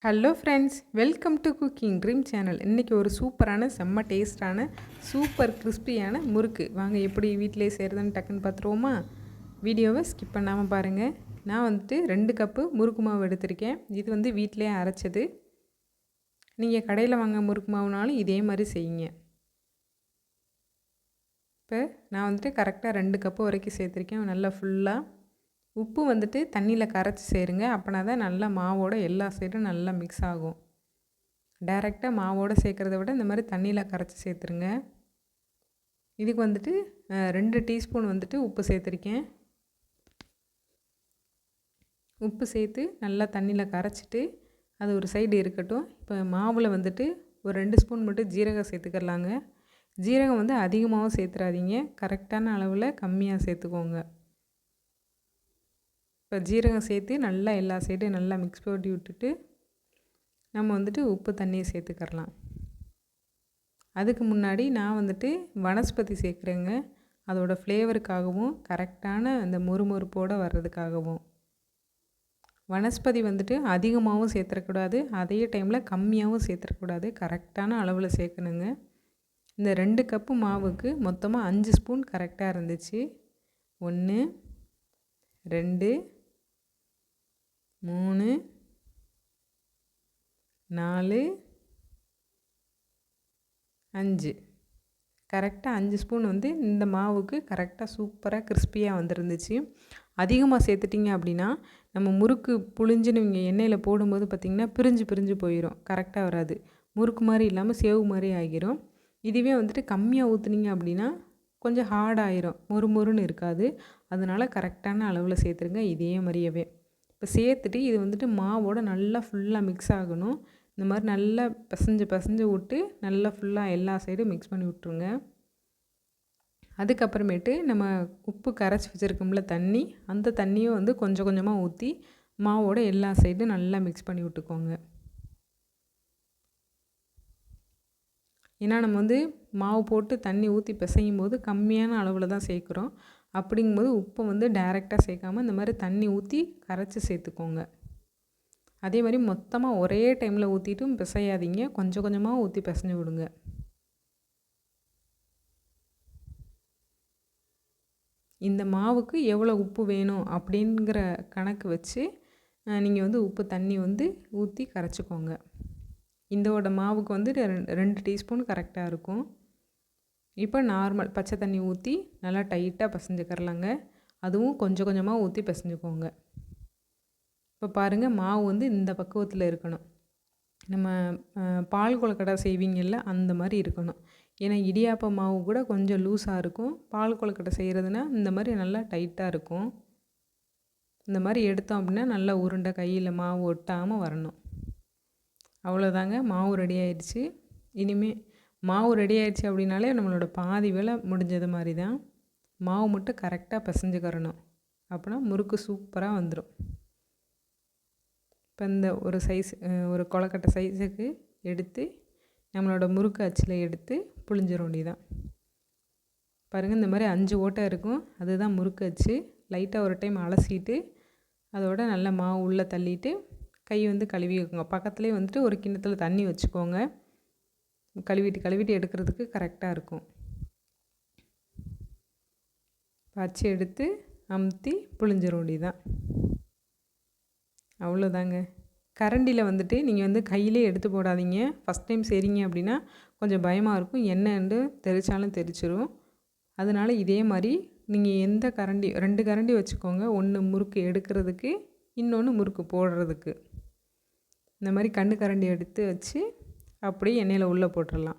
Hello friends, welcome to cooking dream channel. இன்றைக்கி ஒரு சூப்பரான செம்ம டேஸ்டான சூப்பர் கிறிஸ்பியான முறுக்கு வாங்க எப்படி வீட்டிலே செய்கிறதுன்னு டக்குன்னு பார்த்துருவோமா? வீடியோவை ஸ்கிப் பண்ணாமல் பாருங்கள். நான் வந்துட்டு 2 கப்பு முறுக்கு மாவு எடுத்திருக்கேன். இது வந்து வீட்டிலே அரைச்சது. நீங்கள் கடையில் வாங்க முறுக்கு மாவுனாலும் இதே மாதிரி செய்யுங்க. இப்போ நான் வந்துட்டு கரெக்டாக 2 கப்பு வரைக்கும் சேர்த்துருக்கேன். நல்லா ஃபுல்லாக உப்பு வந்துட்டு தண்ணியில் கரைச்சி சேருங்க. அப்படின்னா தான் நல்லா மாவோட எல்லா சைடும் நல்லா மிக்ஸ் ஆகும். டைரெக்டாக மாவோடு சேர்க்குறத விட இந்த மாதிரி தண்ணியில் கரைச்சி சேர்த்துருங்க. இதுக்கு வந்துட்டு 2 டீஸ்பூன் வந்துட்டு உப்பு சேர்த்துருக்கேன். உப்பு சேர்த்து நல்லா தண்ணியில் கரைச்சிட்டு அது ஒரு சைடு இருக்கட்டும். இப்போ மாவில் வந்துட்டு ஒரு 2 ஸ்பூன் மட்டும் ஜீரகம் சேர்த்துக்கலாங்க. ஜீரகம் வந்து அதிகமாகவும் சேர்த்துறாதீங்க, கரெக்டான அளவில் கம்மியாக சேர்த்துக்கோங்க. இப்போ ஜீரகம் சேர்த்து நல்லா எல்லா சைடும் நல்லா மிக்ஸ் பண்ணி விட்டுட்டு நம்ம வந்துட்டு உப்பு தண்ணியை சேர்த்துக்கரலாம். அதுக்கு முன்னாடி நான் வந்துட்டு வனஸ்பதி சேர்க்குறேங்க. அதோடய ஃப்ளேவருக்காகவும் கரெக்டான அந்த முறுமுறுப்போடு வர்றதுக்காகவும். வனஸ்பதி வந்துட்டு அதிகமாகவும் சேர்த்துறக்கூடாது, அதே டைமில் கம்மியாகவும் சேர்த்துறக்கூடாது, கரெக்டான அளவில் சேர்க்கணுங்க. இந்த 2 கப்பு மாவுக்கு மொத்தமாக 5 ஸ்பூன் கரெக்டாக இருந்துச்சு. 1 2 3 4 5 கரெக்டாக 5 ஸ்பூன் வந்து இந்த மாவுக்கு கரெக்டாக சூப்பராக கிறிஸ்பியாக வந்துருந்துச்சு. அதிகமாக சேர்த்துட்டிங்க அப்படின்னா நம்ம முறுக்கு புழிஞ்சுன்னு இங்கே எண்ணெயில் போடும்போது பார்த்திங்கன்னா பிரிஞ்சு போயிடும், கரெக்டாக வராது. முறுக்கு மாதிரி இல்லாமல் சேவு மாதிரி ஆகிரும். இதுவே வந்துட்டு கம்மியாக ஊற்றுனீங்க அப்படின்னா கொஞ்சம் ஹார்டாகிரும், மொறுன்னு இருக்காது. அதனால் கரெக்டான அளவில் சேர்த்துருங்க இதே மாதிரியவே. இப்போ சேர்த்துட்டு இது வந்துட்டு மாவோட நல்லா ஃபுல்லாக மிக்ஸ் ஆகணும். இந்த மாதிரி நல்லா பிசைஞ்சு விட்டு நல்லா ஃபுல்லாக எல்லா சைடும் மிக்ஸ் பண்ணி விட்ருங்க. அதுக்கப்புறமேட்டு நம்ம உப்பு கரைச்சி வச்சுருக்கோம்ல தண்ணி, அந்த தண்ணியும் வந்து கொஞ்சம் கொஞ்சமாக ஊற்றி மாவோட எல்லா சைடும் நல்லா மிக்ஸ் பண்ணி விட்டுக்கோங்க. ஏன்னா நம்ம வந்து மாவு போட்டு தண்ணி ஊற்றி பிசையும் போது கம்மியான அளவில் தான் சேர்க்குறோம். அப்படிங்கும்போது உப்பை வந்து டைரெக்டாக சேர்க்காமல் இந்த மாதிரி தண்ணி ஊற்றி கரைச்சி சேர்த்துக்கோங்க. அதே மாதிரி மொத்தமாக ஒரே டைமில் ஊற்றிட்டும் பிசையாதீங்க, கொஞ்சம் கொஞ்சமாக ஊற்றி பிசைஞ்சு விடுங்க. இந்த மாவுக்கு எவ்வளோ உப்பு வேணும் அப்படிங்கிற கணக்கு வச்சு நீங்கள் வந்து உப்பு தண்ணி வந்து ஊற்றி கரைச்சிக்கோங்க. இதோட மாவுக்கு வந்து 2 டீஸ்பூன் கரெக்டாக இருக்கும். இப்போ நார்மல் பச்சை தண்ணி ஊற்றி நல்லா டைட்டாக பிசைஞ்சுக்கரலாங்க. அதுவும் கொஞ்சம் கொஞ்சமாக ஊற்றி பிசைஞ்சுக்கோங்க. இப்போ பாருங்கள், மாவு வந்து இந்த பக்குவத்தில் இருக்கணும். நம்ம பால் கொழுக்கட்டை செய்வீங்கள்ல அந்த மாதிரி இருக்கணும். ஏன்னா இடியாப்ப மாவு கூட கொஞ்சம் லூஸாக இருக்கும், பால் கொழுக்கட்டை செய்கிறதுனா இந்த மாதிரி நல்லா டைட்டாக இருக்கும். இந்த மாதிரி எடுத்தோம் அப்படின்னா நல்லா உருண்டை கையில் மாவு ஒட்டாமல் வரணும். அவ்வளோதாங்க, மாவு ரெடி ஆயிடுச்சு. இனிமேல் மாவு ரெடி ஆயிடுச்சு அப்படின்னாலே நம்மளோட பாதி வேலை முடிஞ்சது மாதிரி தான். மாவு மட்டும் கரெக்டாக பிசைஞ்சுக்கரணும், அப்படின்னா முறுக்கு சூப்பராக வந்துடும். இப்போ இந்த ஒரு கொழுக்கட்டை சைஸுக்கு எடுத்து நம்மளோட முறுக்கு அச்சில் எடுத்து புழிஞ்சிட வேண்டியதான். பாருங்கள், இந்த மாதிரி 5 ஓட்டை இருக்கும், அதுதான் முறுக்கு அச்சு. லைட்டாக ஒரு டைம் அலசிட்டு அதோட நல்லா மாவு உள்ளே தள்ளிட்டு கை வந்து கழுவி வைக்குங்க. பக்கத்துலேயே வந்துட்டு ஒரு கிண்ணத்தில் தண்ணி வச்சுக்கோங்க. கழுவிட்டு எடுக்கிறதுக்கு கரெக்டாக இருக்கும். அச்சு எடுத்து அமுத்தி புழிஞ்சிட வேண்டியதான். அவ்வளோதாங்க. கரண்டியில் வந்துட்டு நீங்கள் வந்து கையிலே எடுத்து போடாதீங்க. ஃபஸ்ட் டைம் செய்கிறீங்க அப்படின்னா கொஞ்சம் பயமாக இருக்கும், எண்ணெய் தெரிச்சாலும் தெரிச்சிடும். அதனால் இதே மாதிரி நீங்கள் எந்த கரண்டி 2 கரண்டி வச்சுக்கோங்க. 1 முறுக்கு எடுக்கிறதுக்கு, இன்னொன்று முறுக்கு போடுறதுக்கு. இந்த மாதிரி கரண்டி எடுத்து வச்சு அப்படியே எண்ணெயில் உள்ளே போட்டுடலாம்.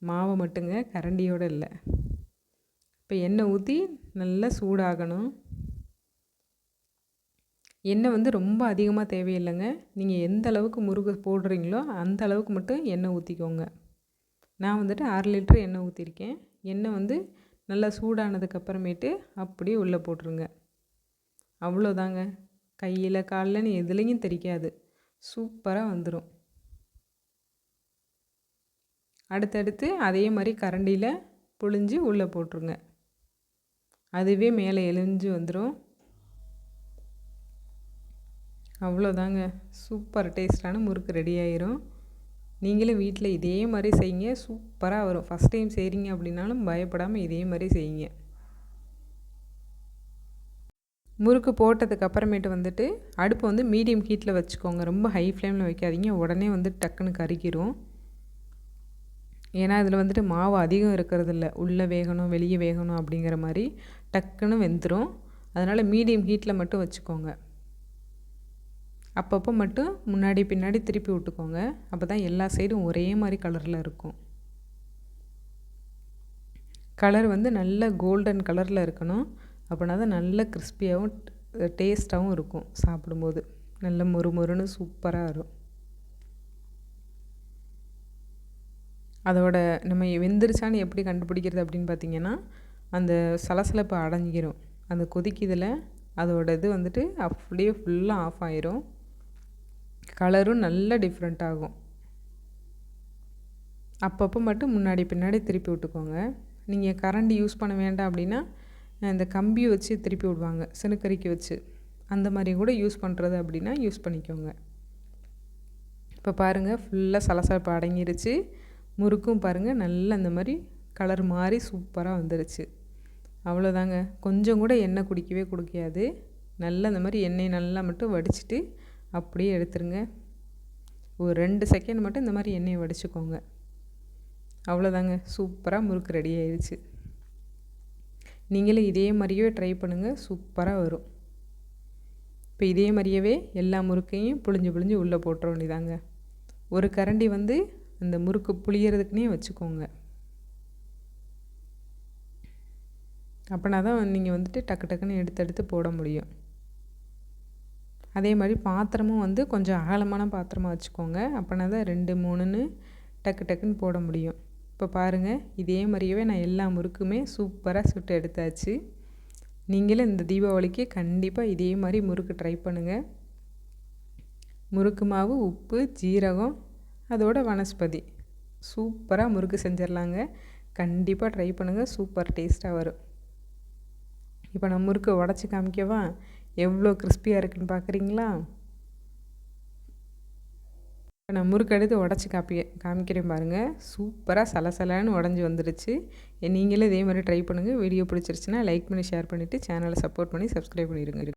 மாவை மட்டுங்க, கரண்டியோடு இல்லை. இப்போ எண்ணெய் ஊற்றி நல்லா சூடாகணும். எண்ணெய் வந்து ரொம்ப அதிகமாக தேவையில்லைங்க. நீங்கள் எந்த அளவுக்கு முறுக்கு போடுறீங்களோ அந்த அளவுக்கு மட்டும் எண்ணெய் ஊற்றிக்கோங்க. நான் வந்துட்டு 1/2 லிட்டர் எண்ணெய் ஊற்றிருக்கேன். எண்ணெய் வந்து நல்லா சூடானதுக்கப்புறமேட்டு அப்படியே உள்ளே போட்டுருங்க. அவ்வளோதாங்க, கையில் காலில்னு எதுலேயும் தெரிக்காது, சூப்பராக வந்துடும். அடுத்தடுத்து அதே மாதிரி கரண்டியில் புழிஞ்சு உள்ளே போட்டுருங்க. அதுவே மேலே எழிஞ்சு வந்துடும். அவ்வளோதாங்க, சூப்பர் டேஸ்ட்டான முறுக்கு ரெடி ஆயிரும். நீங்களும் வீட்டில் இதே மாதிரி செய்யுங்க, சூப்பராக வரும். ஃபஸ்ட் டைம் செய்கிறீங்க அப்படின்னாலும் பயப்படாமல் இதே மாதிரி செய்யுங்க. முறுக்கு போட்டதுக்கு அப்புறமேட்டு வந்துட்டு அடுப்பு வந்து மீடியம் ஹீட்டில் வச்சுக்கோங்க. ரொம்ப ஹை ஃப்ளேமில் வைக்காதீங்க, உடனே வந்து டக்குன்னு கருகிரும். ஏன்னா இதில் வந்துட்டு மாவு அதிகம் இருக்கிறதில்ல, உள்ளே வேகணும் வெளியே வேகணும் அப்படிங்கிற மாதிரி டக்குன்னு வெந்துடும். அதனால் மீடியம் ஹீட்டில் மட்டும் வச்சுக்கோங்க. அப்பப்போ மட்டும் முன்னாடி பின்னாடி திருப்பி விட்டுக்கோங்க. அப்போ தான் எல்லா சைடும் ஒரே மாதிரி கலரில் இருக்கும். கலர் வந்து நல்ல கோல்டன் கலரில் இருக்கணும். அப்படின்னா தான் நல்ல கிறிஸ்பியாகவும் டேஸ்ட்டாகவும் இருக்கும். சாப்பிடும்போது நல்ல மொறுமொறுன்னு சூப்பராக வரும். அதோட நம்ம வெந்துருச்சான்னு எப்படி கண்டுபிடிக்கிறது அப்படின்னு பார்த்திங்கன்னா, அந்த சலசலப்பு அடங்கிடும். அந்த கொதிக்குதில் அதோட இது வந்துட்டு அப்படியே ஃபுல்லாக ஆஃப் ஆயிரும். கலரும் நல்ல டிஃப்ரெண்ட் ஆகும். அப்பப்போ மட்டும் முன்னாடி பின்னாடி திருப்பி விட்டுக்கோங்க. நீங்கள் கரண்டி யூஸ் பண்ண வேண்டாம் அப்படின்னா இந்த கம்பி வச்சு திருப்பி விடுவாங்க, சினுக்கரிக்கு வச்சு. அந்த மாதிரி கூட யூஸ் பண்ணுறது அப்படின்னா யூஸ் பண்ணிக்கோங்க. இப்போ பாருங்கள், ஃபுல்லாக சலசலப்பு அடங்கிருச்சு. முறுக்கும் பாருங்கள் நல்லா இந்த மாதிரி கலர் மாதிரி சூப்பராக வந்துருச்சு. அவ்வளோதாங்க, கொஞ்சம் கூட எண்ணெய் குடிக்கவே குடிக்காது. நல்லா இந்த மாதிரி எண்ணெய் நல்லா மட்டும் வடிச்சிட்டு அப்படியே எடுத்துருங்க. ஒரு 2 செகண்ட் மட்டும் இந்த மாதிரி எண்ணெயை வடிச்சுக்கோங்க. அவ்வளோதாங்க, சூப்பராக முறுக்கு ரெடி ஆயிடுச்சு. நீங்களும் இதே மாதிரியே ட்ரை பண்ணுங்கள், சூப்பராக வரும். இப்போ இதே மாதிரியவே எல்லா முறுக்கையும் புழிஞ்சு உள்ளே போட்டுற வேண்டியதாங்க. ஒரு கரண்டி வந்து அந்த முறுக்கு புளியறதுக்குனே வச்சுக்கோங்க. அப்படின்னா தான் நீங்கள் வந்துட்டு டக்கு டக்குன்னு எடுத்து போட முடியும். அதே மாதிரி பாத்திரமும் வந்து கொஞ்சம் அகலமான பாத்திரமாக வச்சுக்கோங்க. அப்படின்னா தான் 2 3ன்னு டக்கு டக்குன்னு போட முடியும். இப்போ பாருங்கள், இதே மாதிரியவே நான் எல்லா முறுக்குமே சூப்பராக சுட்டு எடுத்தாச்சு. நீங்களும் இந்த தீபாவளிக்கு கண்டிப்பாக இதே மாதிரி முறுக்கு ட்ரை பண்ணுங்கள். முறுக்கு மாவு, உப்பு, ஜீரகம், அதோட வனஸ்பதி, சூப்பராக முறுக்கு செஞ்சிடலாங்க. கண்டிப்பாக ட்ரை பண்ணுங்கள், சூப்பர் டேஸ்ட்டாக வரும். இப்போ நான் முறுக்கை உடச்சி காமிக்கவா? எவ்வளோ கிறிஸ்பியாக இருக்குன்னு பார்க்குறீங்களா? நான் முறுக்கு எடுத்து உடச்சி காமிக்கிறேன் பாருங்கள். சூப்பராக சலசலன்னு உடஞ்சி வந்துடுச்சு. நீங்களும் இதே மாதிரி ட்ரை பண்ணுங்கள். வீடியோ பிடிச்சிருச்சுன்னா லைக் பண்ணி ஷேர் பண்ணிவிட்டு சேனலை சப்போர்ட் பண்ணி சப்ஸ்கிரைப் பண்ணிடுங்க.